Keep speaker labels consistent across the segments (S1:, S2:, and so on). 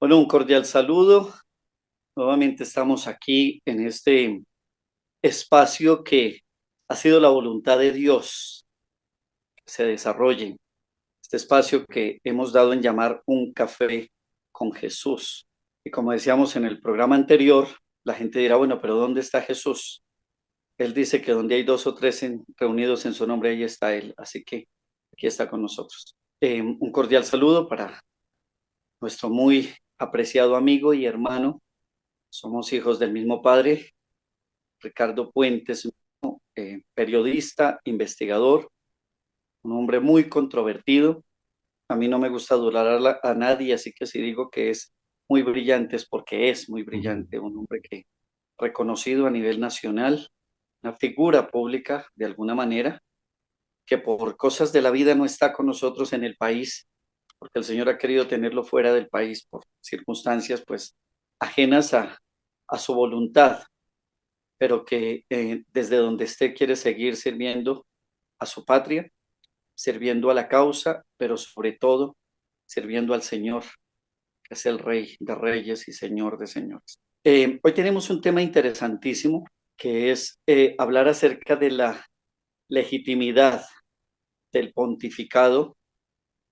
S1: Bueno, un cordial saludo. Nuevamente estamos aquí en este espacio que ha sido la voluntad de Dios que se desarrolle. Este espacio que hemos dado en llamar Un Café con Jesús. Y como decíamos en el programa anterior, la gente dirá, bueno, pero ¿dónde está Jesús? Él dice que donde hay dos o tres reunidos en su nombre, ahí está Él. Así que aquí está con nosotros. Un cordial saludo para nuestro muy apreciado amigo y hermano. Somos hijos del mismo padre, Ricardo Puentes, periodista, investigador, un hombre muy controvertido. A mí no me gusta adular a nadie, así que si digo que es muy brillante es porque es muy brillante, un hombre que reconocido a nivel nacional, una figura pública de alguna manera, que por cosas de la vida no está con nosotros en el país, porque el Señor ha querido tenerlo fuera del país por circunstancias pues ajenas a su voluntad, pero que desde donde esté quiere seguir sirviendo a su patria, sirviendo a la causa, pero sobre todo sirviendo al Señor, que es el Rey de Reyes y Señor de Señores. Hoy tenemos un tema interesantísimo, que es hablar acerca de la legitimidad del pontificado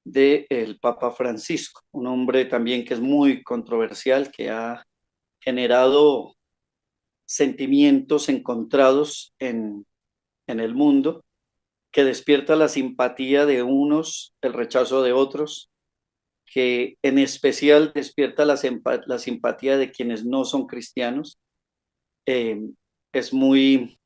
S1: del Papa Francisco, un hombre también que es muy controversial, que ha generado sentimientos encontrados en el mundo, que despierta la simpatía de unos, el rechazo de otros, que en especial despierta la simpatía de quienes no son cristianos. Eh, es muy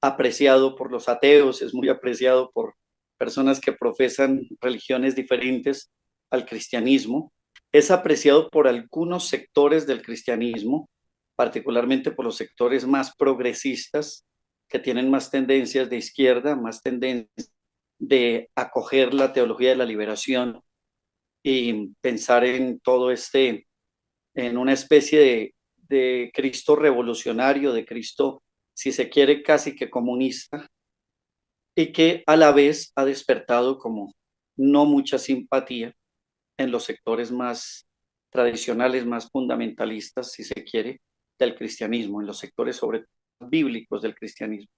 S1: apreciado por los ateos, es muy apreciado por personas que profesan religiones diferentes al cristianismo. Es apreciado por algunos sectores del cristianismo, particularmente por los sectores más progresistas, que tienen más tendencias de izquierda, más tendencias de acoger la teología de la liberación y pensar en todo en una especie de Cristo revolucionario, de Cristo, si se quiere, casi que comunista, y que a la vez ha despertado como no mucha simpatía en los sectores más tradicionales, más fundamentalistas, si se quiere, del cristianismo, en los sectores sobre todo bíblicos del cristianismo.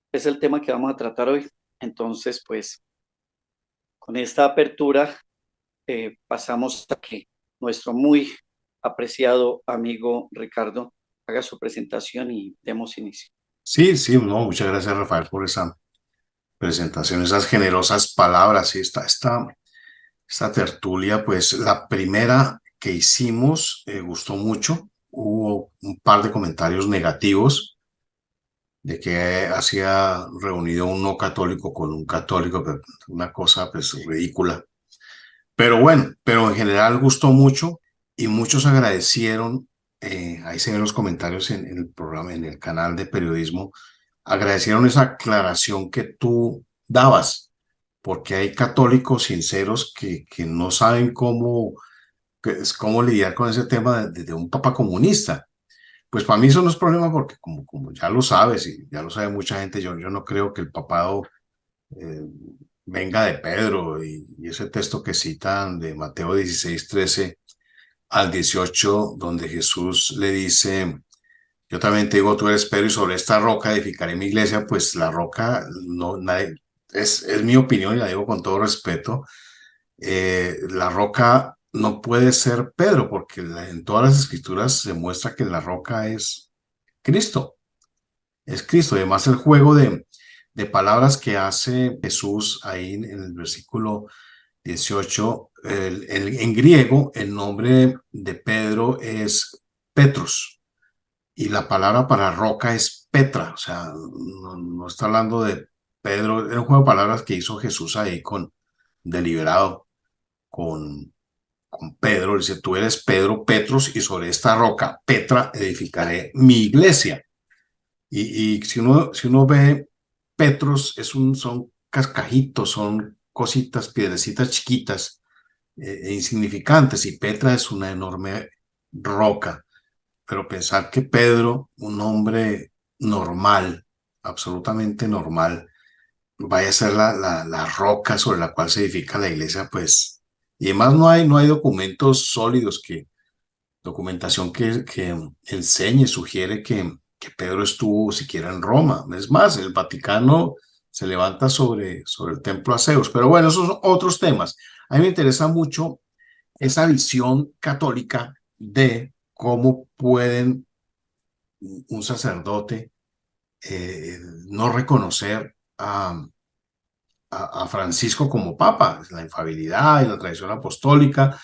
S1: Es el tema que vamos a tratar hoy. Entonces, pues, con esta apertura pasamos a que nuestro muy apreciado amigo Ricardo haga su presentación y demos inicio.
S2: Sí, sí, no, muchas gracias Rafael por esa presentación, esas generosas palabras. Sí, esta tertulia, pues la primera que hicimos gustó mucho. Hubo un par de comentarios negativos de que hacía reunido un no católico con un católico, pero una cosa pues ridícula. Pero bueno, pero en general gustó mucho y muchos agradecieron, ahí se ven los comentarios en el programa, en el canal de periodismo, agradecieron esa aclaración que tú dabas, porque hay católicos sinceros que no saben cómo lidiar con ese tema de un papa comunista. Pues para mí eso no es problema porque como ya lo sabes y ya lo sabe mucha gente, yo no creo que el papado eh, venga de Pedro y ese texto que citan de Mateo 16:13 al 18, donde Jesús le dice: yo también te digo, tú eres Pedro y sobre esta roca edificaré mi iglesia. Pues la roca, no, nadie, es mi opinión y la digo con todo respeto. La roca no puede ser Pedro porque en todas las escrituras se muestra que la roca Cristo, es Cristo. Además, el juego de palabras que hace Jesús ahí en el versículo 18, en griego, el nombre de Pedro es Petros y la palabra para roca es Petra. O sea, no está hablando de Pedro. Era un juego de palabras que hizo Jesús ahí deliberado con Pedro. Dice: tú eres Pedro, Petros, y sobre esta roca, Petra, edificaré mi iglesia. Y si uno ve Petros, son cascajitos, son cositas, piedrecitas chiquitas e insignificantes, y Petra es una enorme roca. Pero pensar que Pedro, un hombre normal, absolutamente normal, vaya a ser la roca sobre la cual se edifica la iglesia, pues, y además no hay documentos sólidos documentación que enseña y sugiere que Pedro estuvo siquiera en Roma. Es más, el Vaticano se levanta sobre el templo a Zeus. Pero bueno, esos son otros temas. A mí me interesa mucho esa visión católica de cómo pueden un sacerdote no reconocer a Francisco como papa, la infalibilidad y la tradición apostólica.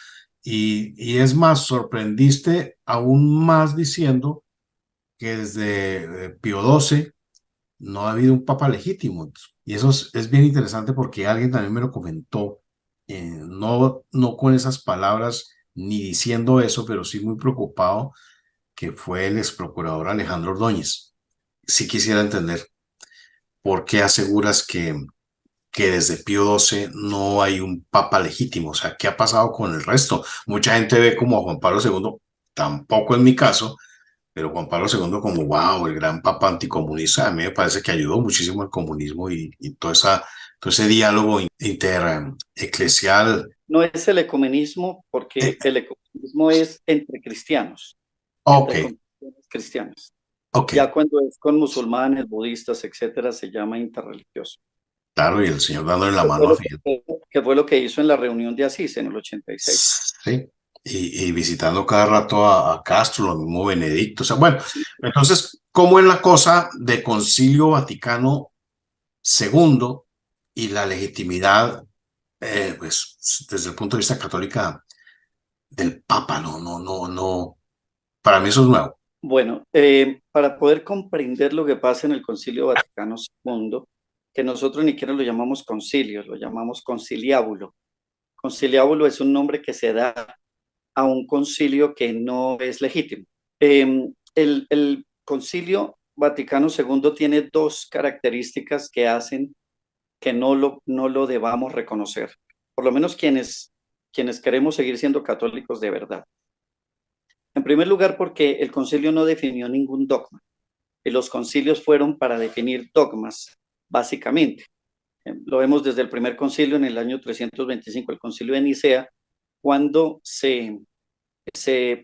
S2: Y es más, sorprendiste aún más diciendo que desde Pío XII no ha habido un papa legítimo. Y eso es bien interesante porque alguien también me lo comentó, no con esas palabras ni diciendo eso, pero sí muy preocupado, que fue el ex procurador Alejandro Ordóñez. Sí quisiera entender por qué aseguras que desde Pío XII no hay un papa legítimo. O sea, ¿qué ha pasado con el resto? Mucha gente ve como a Juan Pablo II, tampoco en mi caso, pero Juan Pablo II como, wow, el gran papa anticomunista. A mí me parece que ayudó muchísimo al comunismo y todo ese diálogo intereclesial.
S1: No es el ecumenismo,
S2: Eh,
S1: porque el ecumenismo es entre cristianos,
S2: ok,
S1: entre confesiones cristianas.
S2: ok,
S1: Ya cuando es con musulmanes, budistas, etcétera, se llama interreligioso.
S2: claro, y el señor dándole la
S1: Que
S2: mano
S1: fue
S2: a
S1: lo
S2: Fidel.
S1: que fue lo que hizo en la reunión de Asís en el 86.
S2: Sí, y visitando cada rato a Castro, lo mismo Benedicto. O sea, bueno,
S1: Sí.
S2: entonces, ¿cómo es la cosa de Concilio Vaticano segundo y la legitimidad, pues, desde el punto de vista católica del Papa? No, para mí eso es nuevo.
S1: Bueno, para poder comprender lo que pasa en el Concilio Vaticano II, que nosotros ni siquiera lo llamamos concilio, lo llamamos conciliábulo. Conciliábulo es un nombre que se da a un concilio que no es legítimo. El Concilio Vaticano II tiene dos características que hacen que no lo debamos reconocer, por lo menos quienes queremos seguir siendo católicos de verdad. En primer lugar, porque el concilio no definió ningún dogma y los concilios fueron para definir dogmas, básicamente. Lo vemos desde el primer concilio en el año 325, el concilio de Nicea, cuando se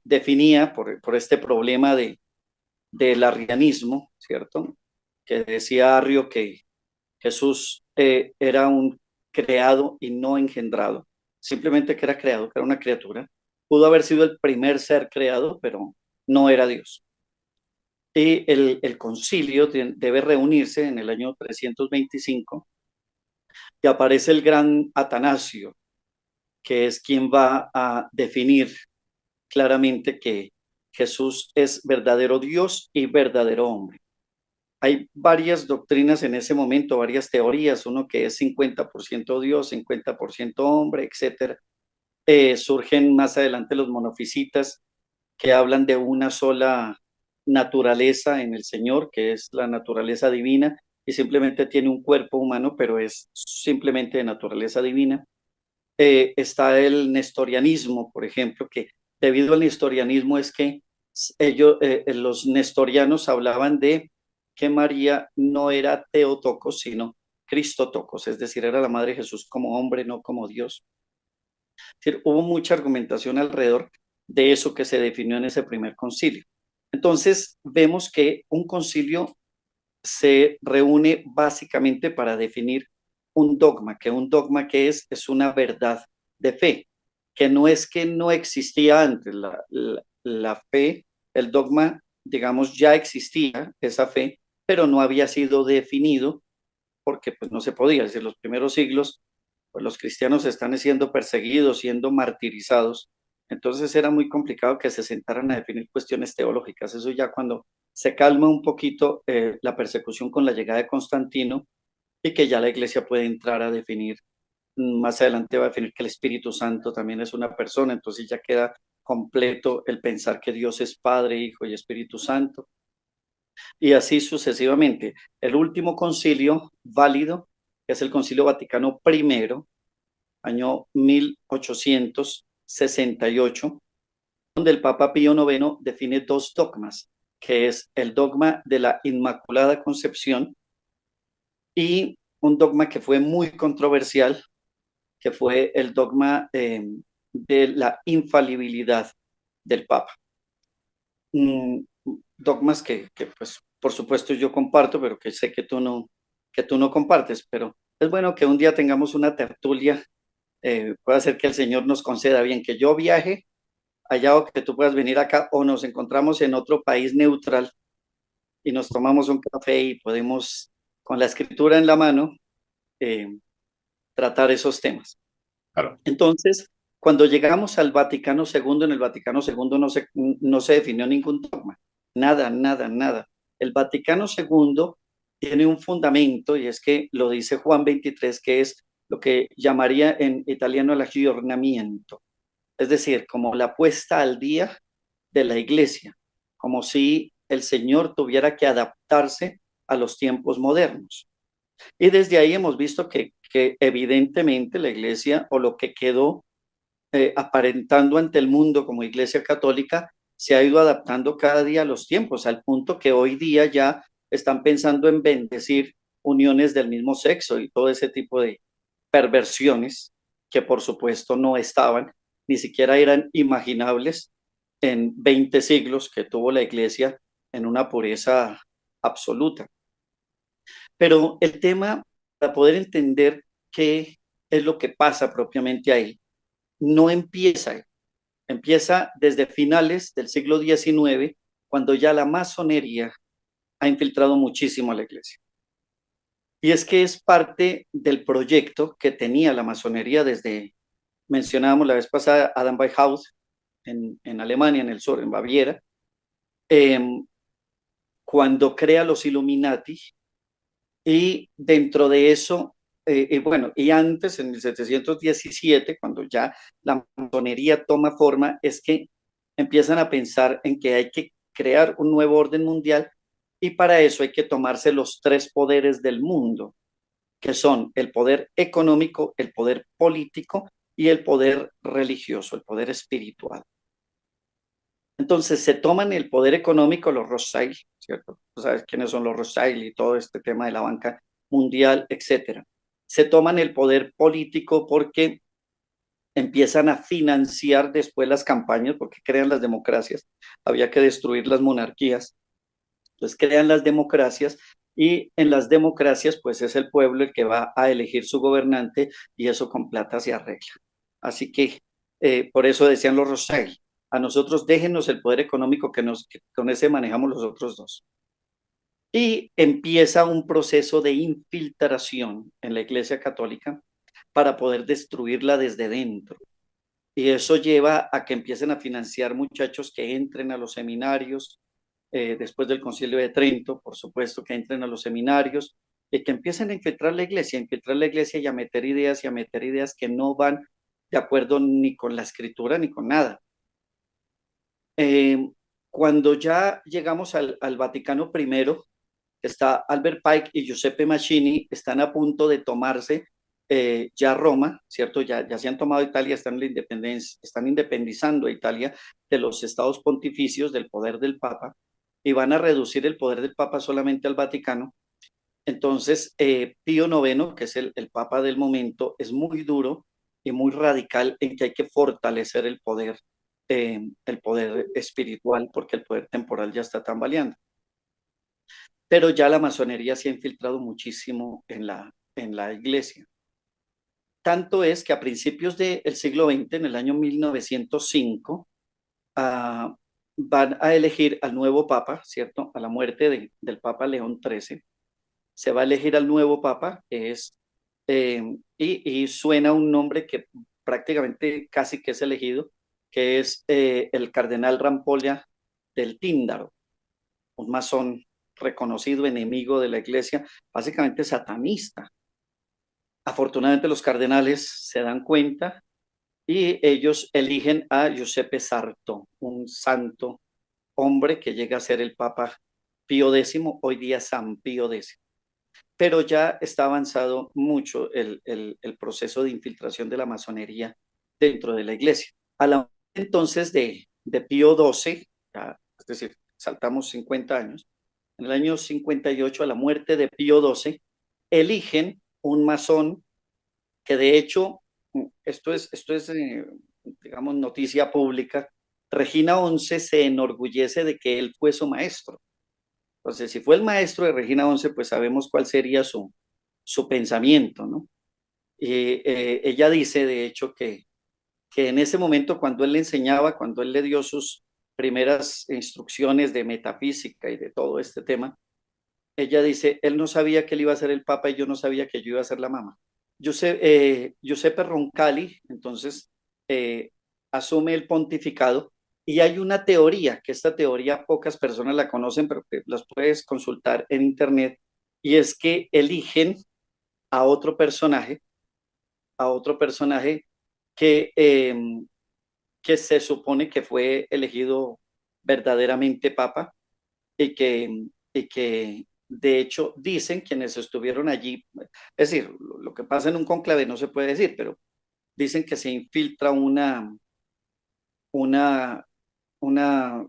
S1: definía por este problema del arrianismo, ¿cierto? Que decía Arrio que Jesús era un creado y no engendrado, simplemente que era creado, que era una criatura. Pudo haber sido el primer ser creado, pero no era Dios. Y el concilio debe reunirse en el año 325 y aparece el gran Atanasio, que es quien va a definir claramente que Jesús es verdadero Dios y verdadero hombre. Hay varias doctrinas en ese momento, varias teorías, uno que es 50% Dios, 50% hombre, etcétera. Surgen más adelante los monofisitas que hablan de una sola naturaleza en el Señor, que es la naturaleza divina, y simplemente tiene un cuerpo humano, pero es simplemente de naturaleza divina. Está el nestorianismo, por ejemplo, que debido al nestorianismo es que los nestorianos hablaban de que María no era Teotocos, sino Cristotocos, es decir, era la madre de Jesús como hombre, no como Dios. Es decir, hubo mucha argumentación alrededor de eso que se definió en ese primer concilio. Entonces, vemos que un concilio se reúne básicamente para definir un dogma, que un dogma que es una verdad de fe, que no es que no existía antes la fe, el dogma, digamos, ya existía esa fe, pero no había sido definido porque pues no se podía, desde los primeros siglos, pues los cristianos están siendo perseguidos, siendo martirizados, entonces era muy complicado que se sentaran a definir cuestiones teológicas. Eso ya cuando se calma un poquito la persecución con la llegada de Constantino y que ya la iglesia puede entrar a definir, más adelante va a definir que el Espíritu Santo también es una persona, entonces ya queda completo el pensar que Dios es Padre, Hijo y Espíritu Santo, y así sucesivamente. El último concilio válido es el Concilio Vaticano I, año 1868, donde el Papa Pío IX define dos dogmas, que es el dogma de la Inmaculada Concepción y un dogma que fue muy controversial, que fue el dogma de la infalibilidad del Papa. mm, dogmas que, pues, por supuesto yo comparto, pero que sé que tú no compartes, pero es bueno que un día tengamos una tertulia, puede ser que el Señor nos conceda bien que yo viaje allá o que tú puedas venir acá o nos encontramos en otro país neutral y nos tomamos un café y podemos, con la escritura en la mano, eh, tratar esos temas.
S2: Claro.
S1: Entonces, cuando llegamos al Vaticano II, en el Vaticano II no se definió ningún dogma, nada, nada, nada. El Vaticano II tiene un fundamento y es que lo dice Juan 23, que es lo que llamaría en italiano el aggiornamiento, es decir, como la puesta al día de la iglesia, como si el Señor tuviera que adaptarse a los tiempos modernos. Y desde ahí hemos visto que evidentemente la iglesia o lo que quedó aparentando ante el mundo como iglesia católica se ha ido adaptando cada día a los tiempos, al punto que hoy día ya están pensando en bendecir uniones del mismo sexo y todo ese tipo de perversiones que por supuesto no estaban, ni siquiera eran imaginables en 20 siglos que tuvo la iglesia en una pureza absoluta. Pero el tema, para poder entender qué es lo que pasa propiamente ahí, no empieza desde finales del siglo XIX, cuando ya la masonería ha infiltrado muchísimo a la iglesia. Y es que es parte del proyecto que tenía la masonería desde, mencionábamos la vez pasada, Adam Weishaupt en Alemania, en el sur, en Baviera, eh, cuando crea los Illuminati y dentro de eso, bueno, y antes, en 1717, cuando ya la masonería toma forma, es que empiezan a pensar en que hay que crear un nuevo orden mundial y para eso hay que tomarse los tres poderes del mundo, que son el poder económico, el poder político y el poder religioso, el poder espiritual. Entonces se toman el poder económico los Rothschild, ¿cierto? Tú sabes quiénes son los Rothschild y todo este tema de la banca mundial, etcétera. Se toman el poder político porque empiezan a financiar después las campañas, porque crean las democracias. Había que destruir las monarquías. Entonces crean las democracias y en las democracias pues es el pueblo el que va a elegir su gobernante y eso con plata se arregla. Así que por eso decían los Rothschild, a nosotros déjenos el poder económico que con ese manejamos los otros dos. Y empieza un proceso de infiltración en la Iglesia Católica para poder destruirla desde dentro. Y eso lleva a que empiecen a financiar muchachos que entren a los seminarios, después del Concilio de Trento, por supuesto, que entren a los seminarios y que empiecen a infiltrar la iglesia y a meter ideas que no van de acuerdo ni con la escritura ni con nada. Eh, Cuando ya llegamos al Vaticano I, está Albert Pike y Giuseppe Mazzini, están a punto de tomarse ya Roma, ¿cierto? Ya se han tomado Italia, están independizando a Italia de los estados pontificios, del poder del Papa, y van a reducir el poder del Papa solamente al Vaticano. Entonces, Pío IX, que es el Papa del momento, es muy duro y muy radical en que hay que fortalecer el poder espiritual, porque el poder temporal ya está tambaleando. Pero ya la masonería se ha infiltrado muchísimo en la iglesia. Tanto es que a principios del siglo XX, en el año 1905, van a elegir al nuevo papa, ¿cierto? A la muerte del papa León XIII, se va a elegir al nuevo papa, que es, y suena un nombre que prácticamente casi que es elegido, que es el cardenal Rampolla del Tíndaro, un masón reconocido enemigo de la iglesia, básicamente satanista. Afortunadamente los cardenales se dan cuenta y ellos eligen a Giuseppe Sarto, un santo hombre que llega a ser el Papa Pío X, hoy día San Pío X. Pero ya está avanzado mucho el proceso de infiltración de la masonería dentro de la iglesia. A la entonces de Pío XII, es decir, saltamos 50 años, en el año 58, a la muerte de Pío XII, eligen un masón que de hecho, esto es digamos, noticia pública, Regina 11 se enorgullece de que él fue su maestro. Entonces, si fue el maestro de Regina 11, pues sabemos cuál sería su pensamiento, ¿no? Ella dice, de hecho, que en ese momento, cuando él le enseñaba, cuando él le dio sus primeras instrucciones de metafísica y de todo este tema, ella dice, él no sabía que él iba a ser el papa y yo no sabía que yo iba a ser la mamá. Giuseppe Roncalli, entonces, eh, asume el pontificado y hay una teoría, que esta teoría pocas personas la conocen, pero que las puedes consultar en internet, y es que eligen a otro personaje, a otro personaje que, que se supone que fue elegido verdaderamente papa y que de hecho dicen quienes estuvieron allí, es decir, lo que pasa en un cónclave no se puede decir, pero dicen que se infiltra una,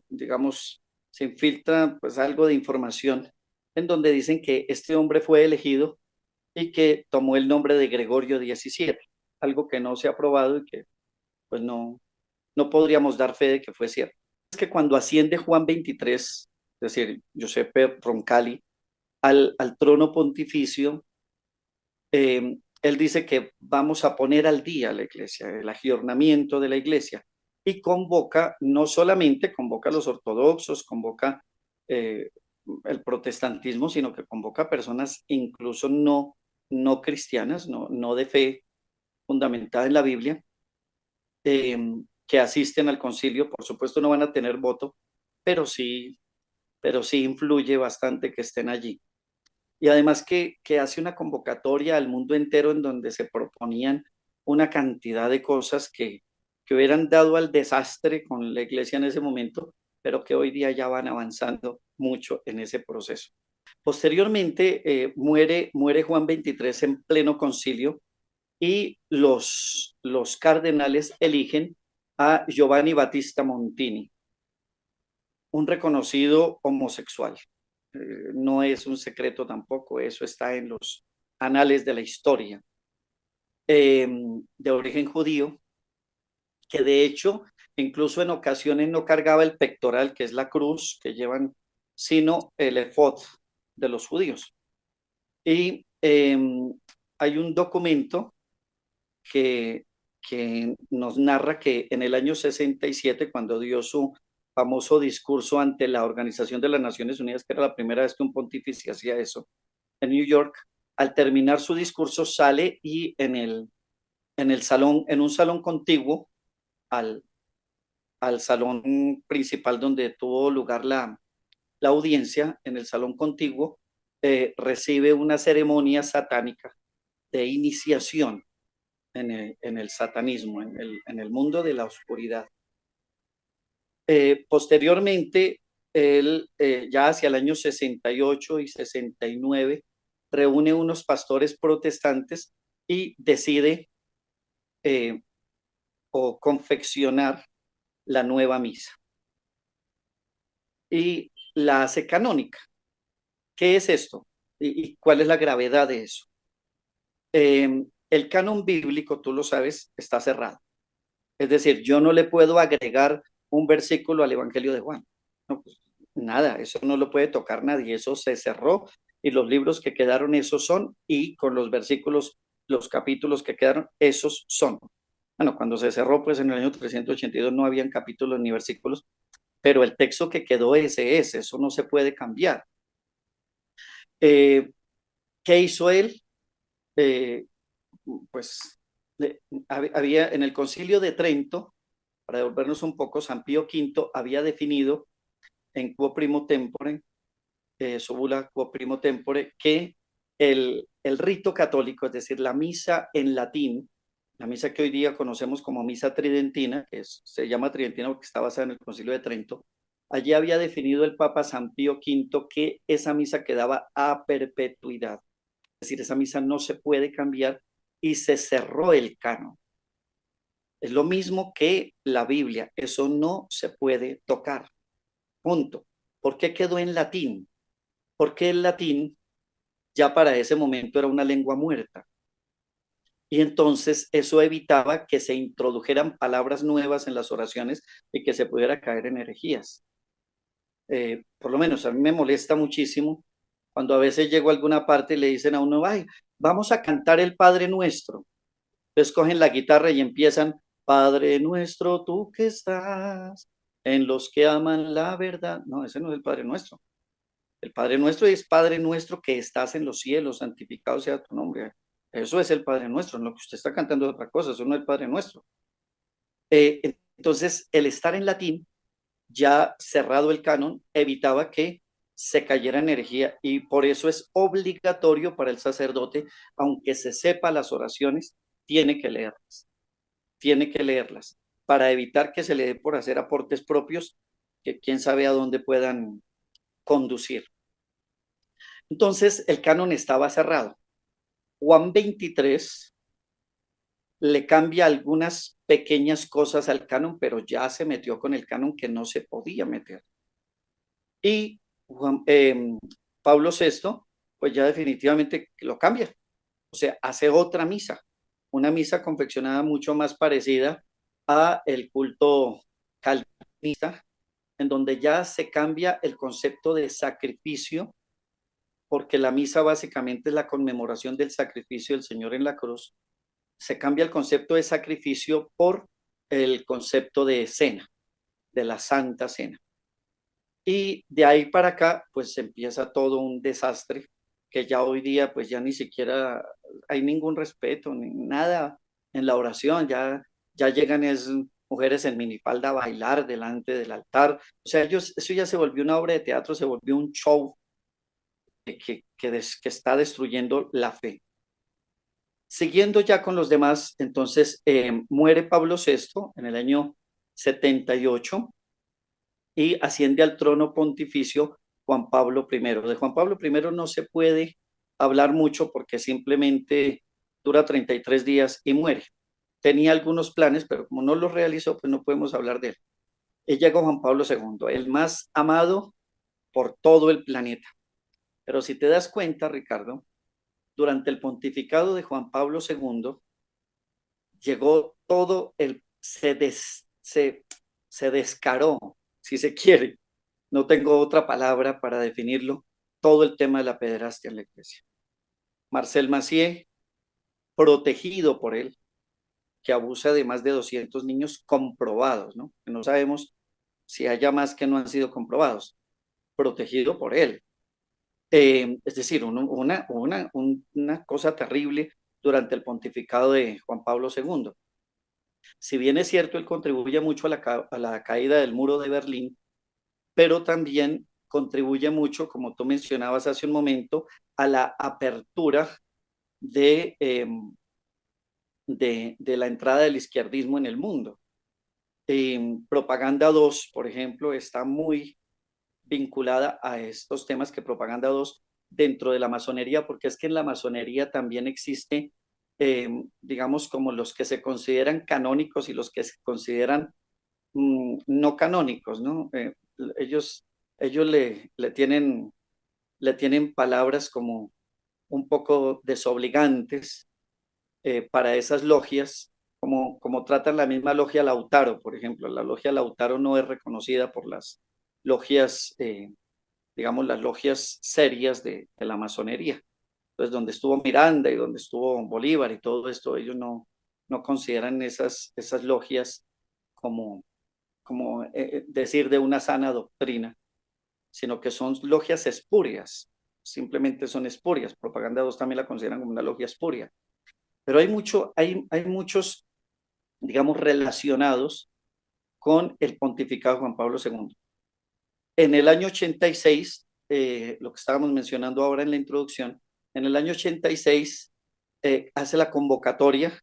S1: digamos, se infiltra pues algo de información en donde dicen que este hombre fue elegido y que tomó el nombre de Gregorio XVII, algo que no se ha probado y que pues no podríamos dar fe de que fue cierto. Es que cuando asciende Juan XXIII, es decir, Giuseppe Roncalli, al trono pontificio, él dice que vamos a poner al día la iglesia, el agiornamiento de la iglesia, y convoca, no solamente convoca a los ortodoxos, convoca eh, el protestantismo, sino que convoca a personas incluso no cristianas, no de fe fundamentada en la Biblia, eh, que asisten al concilio. Por supuesto no van a tener voto, pero pero sí influye bastante que estén allí. Y además que hace una convocatoria al mundo entero en donde se proponían una cantidad de cosas que hubieran dado al desastre con la iglesia en ese momento, pero que hoy día ya van avanzando mucho en ese proceso. Posteriormente muere Juan XXIII en pleno concilio y los cardenales eligen a Giovanni Battista Montini, un reconocido homosexual. No es un secreto tampoco, eso está en los anales de la historia, de origen judío, que de hecho incluso en ocasiones no cargaba el pectoral, que es la cruz que llevan, sino el efod de los judíos. Y hay un documento que, que nos narra que en el año 67, cuando dio su famoso discurso ante la Organización de las Naciones Unidas, que era la primera vez que un pontífice hacía eso, en New York, al terminar su discurso sale y en el salón, en un salón contiguo al, al salón principal donde tuvo lugar la audiencia, en el salón contiguo, recibe una ceremonia satánica de iniciación en el satanismo, en el mundo de la oscuridad. Posteriormente, él ya hacia el año 68 y 69 reúne unos pastores protestantes y decide eh, o confeccionar la nueva misa y la hace canónica. ¿Qué es esto? Y cuál es la gravedad de eso? El canon bíblico, tú lo sabes, está cerrado. Es decir, yo no le puedo agregar un versículo al Evangelio de Juan. No, pues, nada, eso no lo puede tocar nadie, eso se cerró y los libros que quedaron esos son, y con los versículos, los capítulos que quedaron, esos son. Bueno, cuando se cerró, pues en el año 382 no habían capítulos ni versículos, pero el texto que quedó ese es, eso no se puede cambiar. Eh, ¿Qué hizo él? Eh, pues había en el Concilio de Trento, para devolvernos un poco, San Pío V había definido en Quo Primo Tempore, su bula Quo Primo Tempore, que el rito católico, es decir, la misa en latín, la misa que hoy día conocemos como misa tridentina, se llama tridentina porque está basada en el Concilio de Trento, allí había definido el Papa San Pío V que esa misa quedaba a perpetuidad, es decir, esa misa no se puede cambiar y se cerró el canon. Es lo mismo que la Biblia, eso no se puede tocar. Punto. ¿Por qué quedó en latín? Porque el latín ya para ese momento era una lengua muerta. Y entonces eso evitaba que se introdujeran palabras nuevas en las oraciones y que se pudiera caer en herejías. Por lo menos a mí me molesta muchísimo cuando a veces llego a alguna parte y le dicen a uno, ay, vamos a cantar el Padre Nuestro. Entonces cogen la guitarra y empiezan, Padre Nuestro, tú que estás en los que aman la verdad. No, ese no es el Padre Nuestro. El Padre Nuestro es Padre Nuestro que estás en los cielos, santificado sea tu nombre. Eso es el Padre Nuestro. Lo que usted está cantando es otra cosa, eso no es el Padre Nuestro. Entonces, el estar en latín, ya cerrado el canon, evitaba que se cayera en herejía y por eso es obligatorio para el sacerdote, aunque se sepa las oraciones, tiene que leerlas para evitar que se le dé por hacer aportes propios que quién sabe a dónde puedan conducir. Entonces, el canon estaba cerrado. Juan 23 le cambia algunas pequeñas cosas al canon, pero ya se metió con el canon que no se podía meter. Y Pablo VI, pues ya definitivamente lo cambia. O sea, hace otra misa, una misa confeccionada mucho más parecida a el culto calvinista, en donde ya se cambia el concepto de sacrificio, porque la misa básicamente es la conmemoración del sacrificio del Señor en la cruz. Se cambia el concepto de sacrificio por el concepto de cena, de la Santa Cena. Y de ahí para acá, pues empieza todo un desastre que ya hoy día, pues ya ni siquiera hay ningún respeto, ni nada en la oración, ya llegan mujeres en minifalda a bailar delante del altar. O sea, eso ya se volvió una obra de teatro, se volvió un show que está destruyendo la fe. Siguiendo ya con los demás, entonces muere Pablo VI en el año 78 y asciende al trono pontificio Juan Pablo I. De Juan Pablo I no se puede hablar mucho porque simplemente dura 33 días y muere. Tenía algunos planes, pero como no los realizó, pues no podemos hablar de él. Y llega Juan Pablo II, el más amado por todo el planeta. Pero si te das cuenta, Ricardo, durante el pontificado de Juan Pablo II, llegó todo se descaró, si se quiere, no tengo otra palabra para definirlo, todo el tema de la pederastia en la iglesia. Marcel Massieu, protegido por él, que abusa de más de 200 niños comprobados, ¿no? Que no sabemos si haya más que no han sido comprobados, protegido por él. Es decir, una cosa terrible durante el pontificado de Juan Pablo II. Si bien es cierto, él contribuye mucho a la caída del muro de Berlín, pero también contribuye mucho, como tú mencionabas hace un momento, a la apertura de la entrada del izquierdismo en el mundo. Propaganda 2, por ejemplo, está muy vinculada a estos temas que Propaganda 2 dentro de la masonería, porque es que en la masonería también existe, digamos, como los que se consideran canónicos y los que se consideran no canónicos, ¿no? Ellos le tienen palabras como un poco desobligantes para esas logias, como tratan la misma logia Lautaro, por ejemplo. La logia Lautaro no es reconocida por las logias, digamos, las logias serias de la masonería. Entonces, donde estuvo Miranda y donde estuvo Bolívar y todo esto, ellos no consideran esas logias como decir de una sana doctrina, sino que son logias espurias, simplemente son espurias. Propaganda 2 también la consideran como una logia espuria. Pero hay muchos, digamos, relacionados con el pontificado de Juan Pablo II. En el año 86, lo que estábamos mencionando ahora en la introducción, en el año 86 hace la convocatoria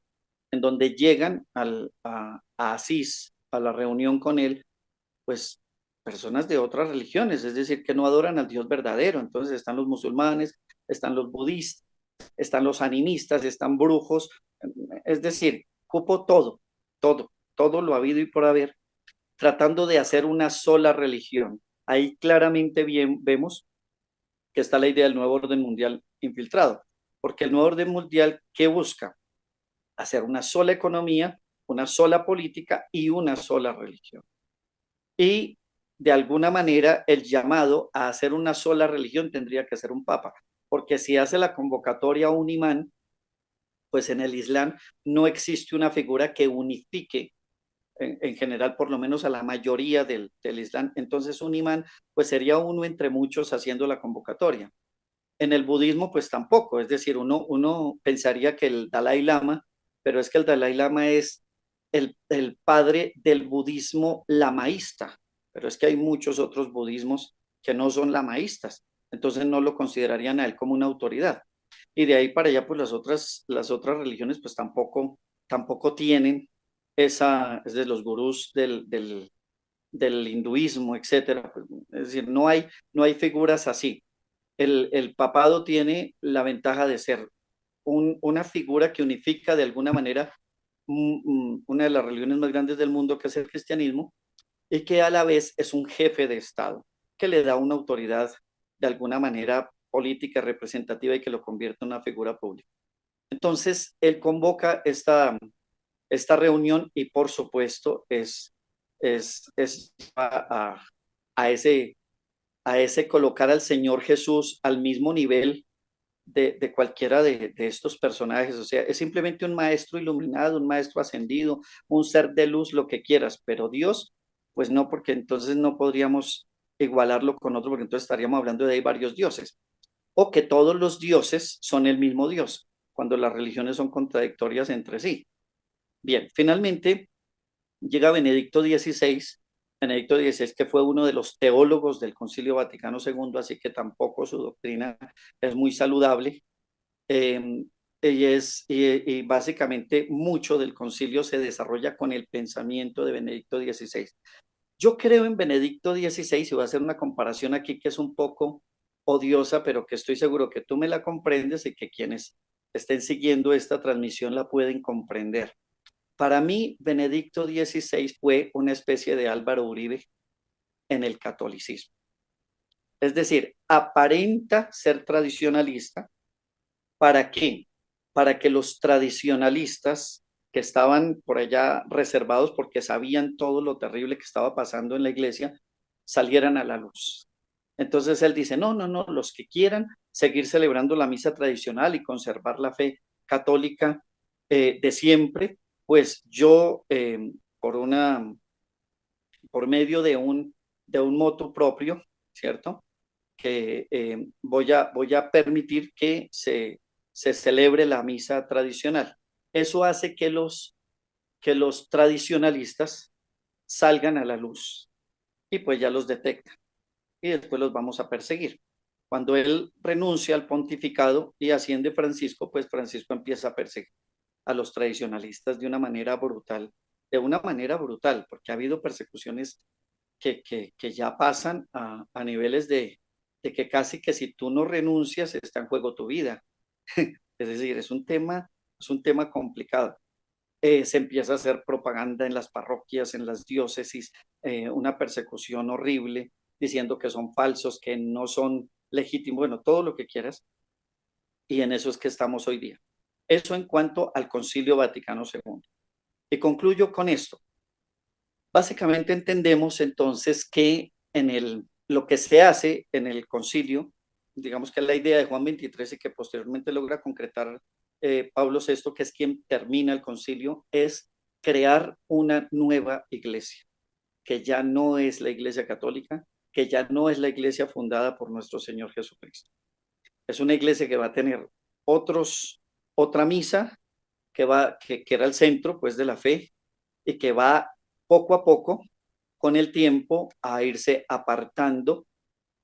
S1: en donde llegan a Asís, a la reunión con él, pues personas de otras religiones, es decir, que no adoran al Dios verdadero. Entonces están los musulmanes, están los budistas, están los animistas, están brujos, es decir, cupo todo lo habido y por haber, tratando de hacer una sola religión. Ahí claramente bien vemos que está la idea del nuevo orden mundial infiltrado, porque el nuevo orden mundial, ¿qué busca? hacer una sola economía, una sola política y una sola religión. Y de alguna manera el llamado a hacer una sola religión tendría que ser un papa, porque si hace la convocatoria a un imán, pues en el Islam no existe una figura que unifique en general, por lo menos a la mayoría del Islam. Entonces un imán pues sería uno entre muchos haciendo la convocatoria. En el budismo pues tampoco, es decir, uno pensaría que el Dalai Lama, pero es que el Dalai Lama es el padre del budismo lamaísta, pero es que hay muchos otros budismos que no son lamaístas, entonces no lo considerarían a él como una autoridad. Y de ahí para allá, pues las otras religiones pues tampoco tienen esa, es de los gurús del hinduismo, etcétera. Pues, es decir, no hay figuras así. El papado tiene la ventaja de ser una figura que unifica de alguna manera una de las religiones más grandes del mundo, que es el cristianismo, y que a la vez es un jefe de Estado, que le da una autoridad de alguna manera política representativa y que lo convierte en una figura pública. Entonces, él convoca esta reunión y por supuesto es a ese colocar al Señor Jesús al mismo nivel de cualquiera de estos personajes. O sea, es simplemente un maestro iluminado, un maestro ascendido, un ser de luz, lo que quieras, pero Dios, pues no, porque entonces no podríamos igualarlo con otro, porque entonces estaríamos hablando de varios dioses, o que todos los dioses son el mismo Dios, cuando las religiones son contradictorias entre sí. Bien, finalmente llega Benedicto XVI, que fue uno de los teólogos del Concilio Vaticano II, así que tampoco su doctrina es muy saludable. Eh, y básicamente mucho del concilio se desarrolla con el pensamiento de Benedicto XVI. Yo creo en Benedicto XVI y voy a hacer una comparación aquí que es un poco odiosa, pero que estoy seguro que tú me la comprendes y que quienes estén siguiendo esta transmisión la pueden comprender. Para mí, Benedicto XVI fue una especie de Álvaro Uribe en el catolicismo. Es decir, aparenta ser tradicionalista. ¿Para qué? Para que los tradicionalistas que estaban por allá reservados porque sabían todo lo terrible que estaba pasando en la iglesia, salieran a la luz. Entonces él dice, no, no, no, los que quieran seguir celebrando la misa tradicional y conservar la fe católica de siempre, pues yo por medio de un motu propio, ¿cierto? Que voy a permitir que se celebre la misa tradicional. Eso hace que los tradicionalistas salgan a la luz y pues ya los detectan y después los vamos a perseguir. Cuando él renuncia al pontificado y asciende Francisco, pues Francisco empieza a perseguir a los tradicionalistas de una manera brutal, porque ha habido persecuciones que ya pasan a niveles de que casi que si tú no renuncias está en juego tu vida. Es decir, es un tema complicado. Se empieza a hacer propaganda en las parroquias, en las diócesis, una persecución horrible, diciendo que son falsos, que no son legítimos, bueno, todo lo que quieras, y en eso es que estamos hoy día. Eso en cuanto al Concilio Vaticano II. Y concluyo con esto. Básicamente entendemos entonces que lo que se hace en el concilio, digamos que es la idea de Juan 23 y que posteriormente logra concretar Pablo VI, que es quien termina el concilio, es crear una nueva iglesia, que ya no es la iglesia católica, que ya no es la iglesia fundada por nuestro Señor Jesucristo. Es una iglesia que va a tener otra misa, que era el centro pues de la fe, y que va poco a poco, con el tiempo, a irse apartando,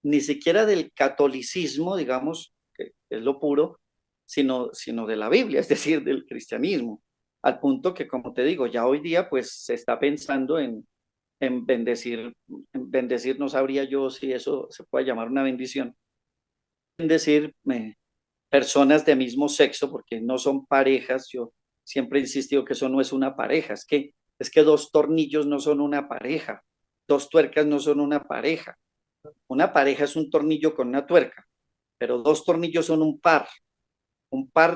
S1: ni siquiera del catolicismo, digamos, que es lo puro, sino de la Biblia, es decir, del cristianismo, al punto que, como te digo, ya hoy día pues se está pensando en bendecir, no sabría yo si eso se puede llamar una bendición, bendecir personas de mismo sexo, porque no son parejas. Yo siempre he insistido que eso no es una pareja, es que dos tornillos no son una pareja, dos tuercas no son una pareja. Una pareja es un tornillo con una tuerca, pero dos tornillos son un par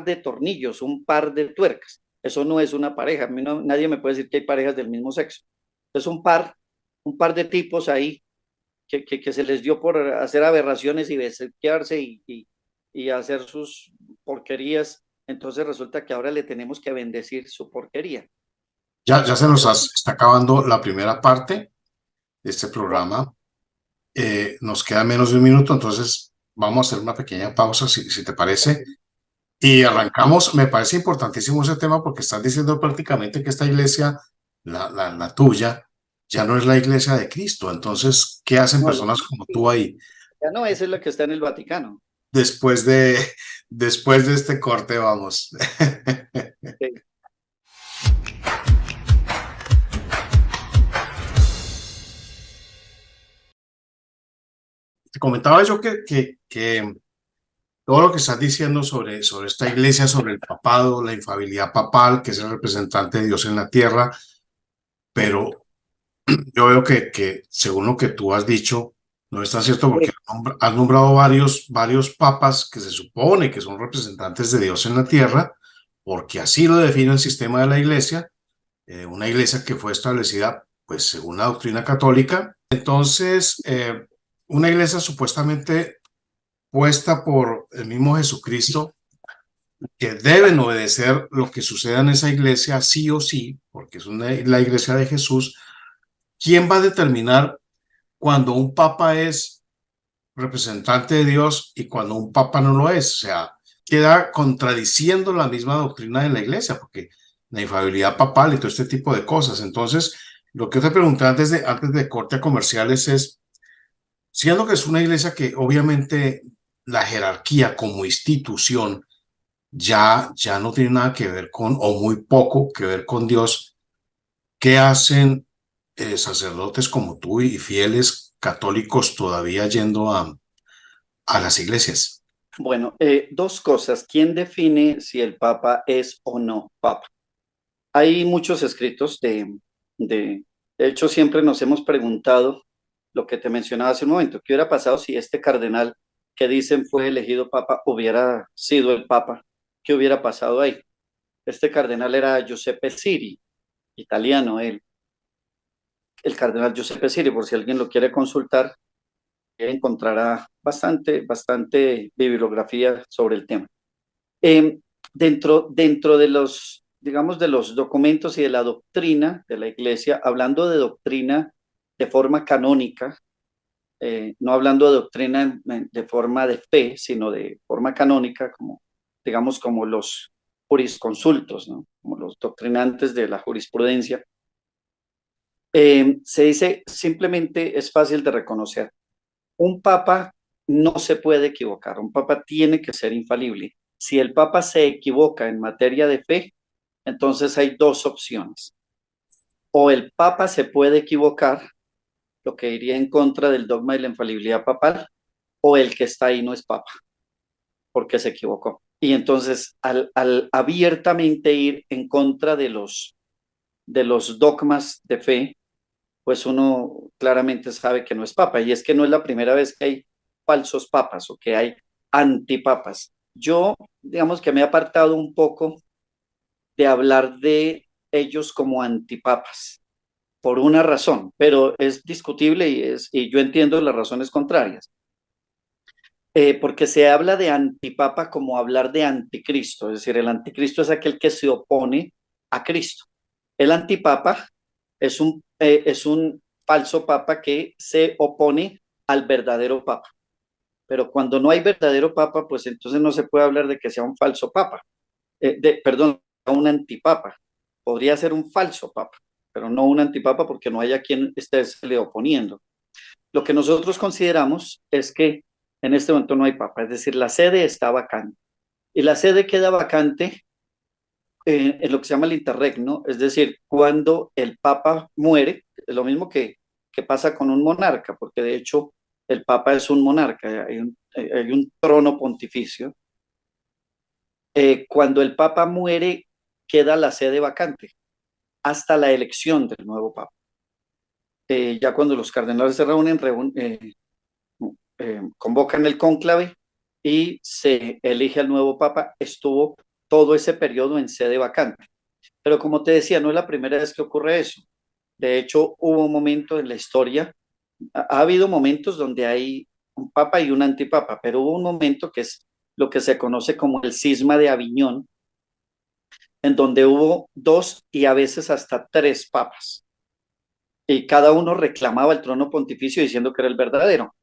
S1: de tornillos, un par de tuercas. Eso no es una pareja. A mí nadie me puede decir que hay parejas del mismo sexo. Es un par de tipos ahí que se les dio por hacer aberraciones y besuquearse y hacer sus porquerías. Entonces resulta que ahora le tenemos que bendecir su porquería.
S2: Ya se nos
S1: Pero
S2: está acabando la primera parte de este
S1: bueno,
S2: programa. Nos queda menos de un minuto, entonces vamos a hacer una pequeña pausa, si te parece. Y
S1: bueno,
S2: arrancamos. Me parece importantísimo ese tema porque estás diciendo prácticamente que esta iglesia, la tuya, ya no es la iglesia de Cristo. Entonces, ¿qué hacen
S1: no,
S2: personas como tú ahí?
S1: ya no, esa es la que está en el Vaticano.
S2: Después de, después de este corte, vamos.
S1: Sí.
S2: Te comentaba yo que todo lo que estás diciendo sobre esta iglesia, sobre el papado, la infabilidad papal, que es el representante de Dios en la tierra, pero yo veo que según lo que tú has dicho, no está cierto porque has nombrado varios papas que se supone que son representantes de Dios en la tierra, porque así lo define el sistema de la iglesia, una iglesia que fue establecida pues según la doctrina católica. Entonces, una iglesia supuestamente puesta por el mismo Jesucristo, que deben obedecer lo que suceda en esa iglesia sí o sí, porque es la iglesia de Jesús. ¿Quién va a determinar cuando un papa es representante de Dios y cuando un papa no lo es? O sea, queda contradiciendo la misma doctrina de la iglesia, porque la infalibilidad papal y todo este tipo de cosas. Entonces, lo que te pregunté antes de corte a comerciales es, siendo que es una iglesia que obviamente la jerarquía como institución ya no tiene nada que ver con, o muy poco que ver con Dios, ¿qué hacen sacerdotes como tú y fieles católicos todavía yendo a las iglesias?
S1: Bueno, dos cosas. ¿Quién define si el Papa es o no Papa? Hay muchos escritos de, de hecho, siempre nos hemos preguntado lo que te mencionaba hace un momento, ¿qué hubiera pasado si este cardenal que dicen fue elegido Papa hubiera sido el Papa? ¿Qué hubiera pasado ahí? Este cardenal era Giuseppe Siri, italiano él, el cardenal Giuseppe Siri, por si alguien lo quiere consultar, encontrará bastante bibliografía sobre el tema. Eh, dentro de los, digamos, de los documentos y de la doctrina de la iglesia, hablando de doctrina de forma canónica, no hablando de doctrina de forma de fe, sino de forma canónica, como, digamos, como los jurisconsultos, ¿no? Como los doctrinantes de la jurisprudencia, se dice simplemente es fácil de reconocer. Un papa no se puede equivocar, un papa tiene que ser infalible. Si el papa se equivoca en materia de fe, entonces hay dos opciones. O el papa se puede equivocar, lo que iría en contra del dogma de la infalibilidad papal, o el que está ahí no es papa, porque se equivocó. Y entonces, al abiertamente ir en contra de los dogmas de fe, pues uno claramente sabe que no es papa. Y es que no es la primera vez que hay falsos papas o que hay antipapas. Yo, digamos que me he apartado un poco de hablar de ellos como antipapas por una razón, pero es discutible y yo entiendo las razones contrarias. Porque se habla de antipapa como hablar de anticristo, es decir, el anticristo es aquel que se opone a Cristo. El antipapa es un falso papa que se opone al verdadero papa. Pero cuando no hay verdadero papa, pues entonces no se puede hablar de que sea un falso papa, perdón, un antipapa. Podría ser un falso papa, pero no un antipapa porque no hay a quien esté le oponiendo. Lo que nosotros consideramos es que en este momento no hay papa, es decir, la sede está vacante. Y la sede queda vacante en lo que se llama el interregno, es decir, cuando el papa muere, es lo mismo que pasa con un monarca, porque de hecho el papa es un monarca, hay un trono pontificio. Cuando el papa muere, queda la sede vacante hasta la elección del nuevo papa. Ya cuando los cardenales se convocan el cónclave y se elige al nuevo papa, estuvo todo ese periodo en sede vacante. Pero como te decía, no es la primera vez que ocurre eso. De hecho, hubo un momento en la historia, ha habido momentos donde hay un papa y un antipapa, pero hubo un momento que es lo que se conoce como el cisma de Aviñón, en donde hubo dos y a veces hasta tres papas, y cada uno reclamaba el trono pontificio diciendo que era el verdadero.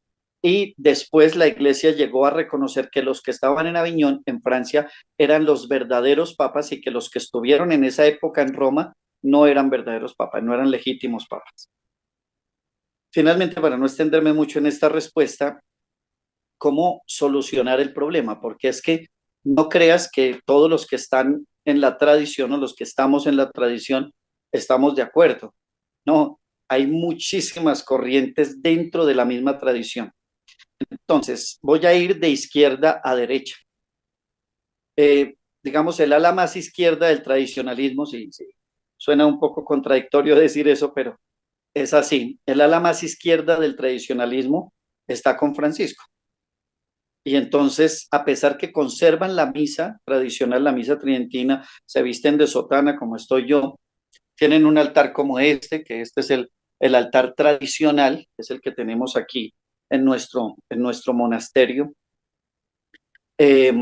S1: Y después la iglesia llegó a reconocer que los que estaban en Aviñón, en Francia, eran los verdaderos papas y que los que estuvieron en esa época en Roma no eran verdaderos papas, no eran legítimos papas. Finalmente, para no extenderme mucho en esta respuesta, ¿cómo solucionar el problema? Porque es que no creas que todos los que están en la tradición o los que estamos en la tradición estamos de acuerdo. No, hay muchísimas corrientes dentro de la misma tradición. Entonces, voy a ir de izquierda a derecha. Digamos, el ala más izquierda del tradicionalismo, sí, sí, suena un poco contradictorio decir eso, pero es así. El ala más izquierda del tradicionalismo está con Francisco. Y entonces, a pesar que conservan la misa tradicional, la misa tridentina, se visten de sotana como estoy yo, tienen un altar como este, que este es el altar tradicional, es el que tenemos aquí en nuestro monasterio. eh,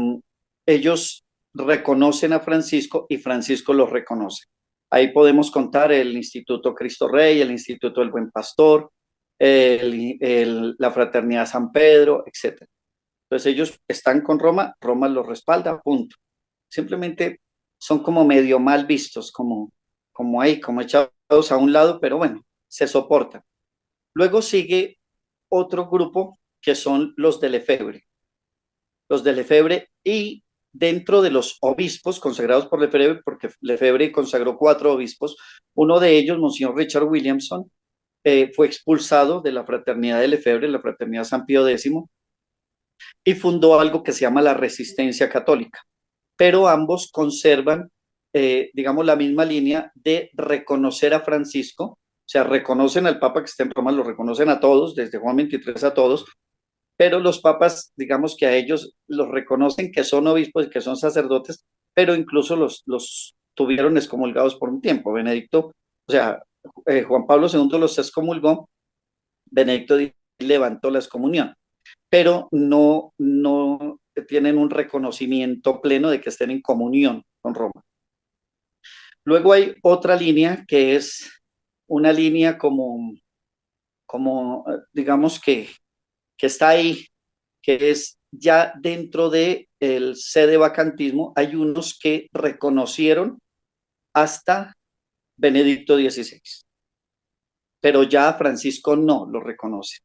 S1: Ellos reconocen a Francisco y Francisco los reconoce. Ahí podemos contar el Instituto Cristo Rey, el Instituto del Buen Pastor, la Fraternidad San Pedro, etc. Entonces ellos están con Roma, Roma los respalda, punto. Simplemente son como medio mal vistos, como ahí, como echados a un lado, pero bueno, se soportan. Luego sigue otro grupo que son los de Lefebvre. Los de Lefebvre y dentro de los obispos consagrados por Lefebvre, porque Lefebvre consagró 4 obispos, uno de ellos, Monseñor Richard Williamson, fue expulsado de la fraternidad de Lefebvre, la fraternidad San Pío X, y fundó algo que se llama la Resistencia Católica. Pero ambos conservan, digamos, la misma línea de reconocer a Francisco, o sea, reconocen al Papa que está en Roma, lo reconocen a todos, desde Juan 23 a todos, pero los papas, digamos que a ellos los reconocen que son obispos y que son sacerdotes, pero incluso los tuvieron excomulgados por un tiempo. Benedicto, o sea, Juan Pablo II los excomulgó, Benedicto levantó la excomunión, pero no tienen un reconocimiento pleno de que estén en comunión con Roma. Luego hay otra línea que es una línea como digamos que está ahí, que es ya dentro del sedevacantismo, hay unos que reconocieron hasta Benedicto XVI, pero ya Francisco no lo reconoce.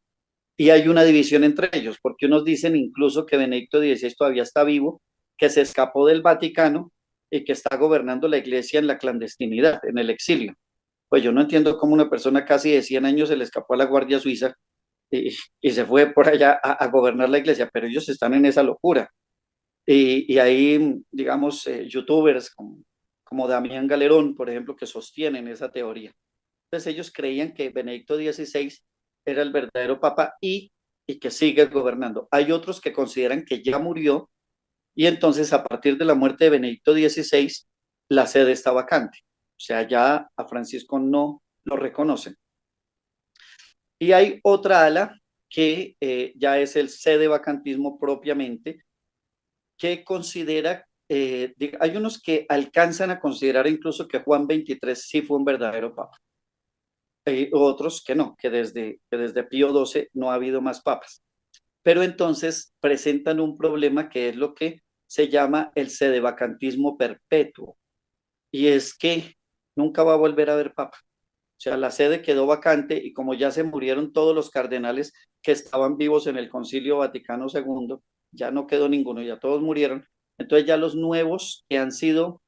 S1: Y hay una división entre ellos, porque unos dicen incluso que Benedicto XVI todavía está vivo, que se escapó del Vaticano y que está gobernando la iglesia en la clandestinidad, en el exilio. Pues yo no entiendo cómo una persona casi de 100 años se le escapó a la Guardia Suiza y se fue por allá a gobernar la iglesia, pero ellos están en esa locura. Y hay, digamos, youtubers como Damián Galerón, por ejemplo, que sostienen esa teoría. Entonces ellos creían que Benedicto XVI era el verdadero papa y que sigue gobernando. Hay otros que consideran que ya murió y entonces a partir de la muerte de Benedicto XVI la sede está vacante. O sea, ya a Francisco no lo reconocen. Y hay otra ala que ya es el sede vacantismo propiamente, que considera, hay unos que alcanzan a considerar incluso que Juan XXIII sí fue un verdadero papa. Otros que no, que desde Pío XII no ha habido más papas. Pero entonces presentan un problema que es lo que se llama el sedevacantismo perpetuo. Y es que nunca va a volver a haber papa. O sea, la sede quedó vacante y como ya se murieron todos los cardenales que estaban vivos en el Concilio Vaticano II, ya no quedó ninguno, ya todos murieron. Entonces ya los nuevos que han sido